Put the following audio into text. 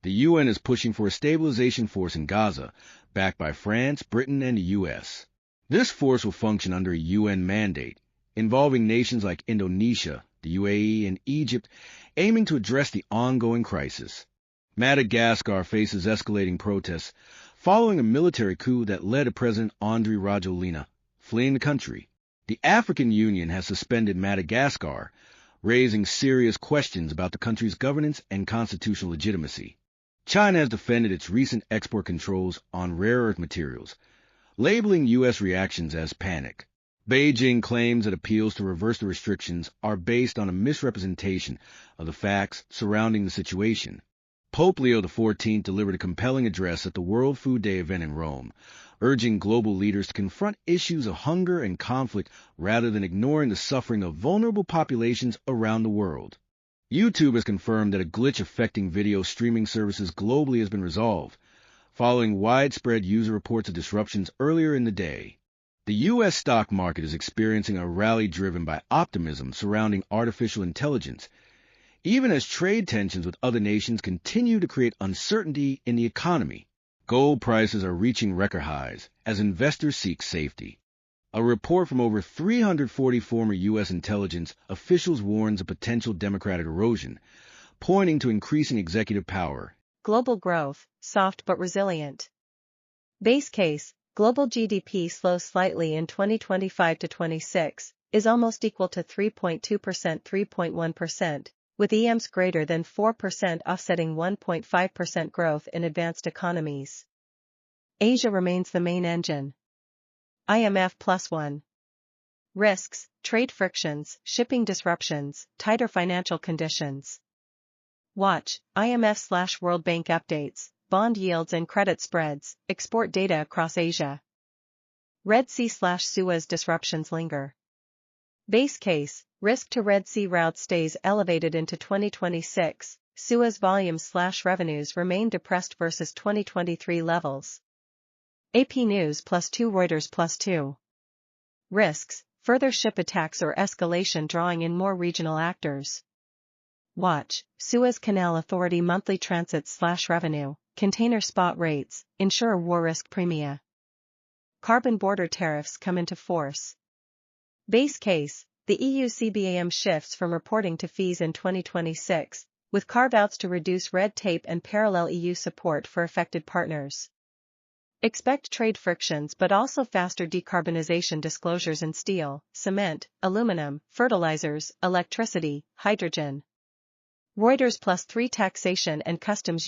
The UN is pushing for a stabilization force in Gaza, backed by France, Britain, and the US. This force will function under a UN mandate, involving nations like Indonesia, the UAE, and Egypt, aiming to address the ongoing crisis. Madagascar faces escalating protests following a military coup that led to President Andry Rajoelina fleeing the country. The African Union has suspended Madagascar, raising serious questions about the country's governance and constitutional legitimacy. China has defended its recent export controls on rare earth materials, labeling U.S. reactions as panic. Beijing claims that appeals to reverse the restrictions are based on a misrepresentation of the facts surrounding the situation. Pope Leo XIV delivered a compelling address at the World Food Day event in Rome, urging global leaders to confront issues of hunger and conflict rather than ignoring the suffering of vulnerable populations around the world. YouTube has confirmed that a glitch affecting video streaming services globally has been resolved, following widespread user reports of disruptions earlier in the day. The U.S. stock market is experiencing a rally driven by optimism surrounding artificial intelligence, even as trade tensions with other nations continue to create uncertainty in the economy. Gold prices are reaching record highs as investors seek safety. A report from over 340 former U.S. intelligence officials warns of potential democratic erosion, pointing to increasing executive power. Global growth, soft but resilient. Base case, global GDP slows slightly in 2025 to 26, is almost equal to 3.2%, 3.1%, with EMs greater than 4% offsetting 1.5% growth in advanced economies. Asia remains the main engine. IMF +1. Risks, trade frictions, shipping disruptions, tighter financial conditions. Watch, IMF/World Bank updates, bond yields and credit spreads, export data across Asia. Red Sea/Suez disruptions linger. Base case, risk to Red Sea route stays elevated into 2026, Suez volumes/revenues remain depressed versus 2023 levels. AP News +2 Reuters +2. Risks, further ship attacks or escalation drawing in more regional actors. Watch, Suez Canal Authority monthly transit/revenue, container spot rates, insurer war risk premia. Carbon border tariffs come into force. Base case, the EU CBAM shifts from reporting to fees in 2026, with carve-outs to reduce red tape and parallel EU support for affected partners. Expect trade frictions but also faster decarbonization disclosures in steel, cement, aluminum, fertilizers, electricity, hydrogen. Reuters +3 Taxation and customs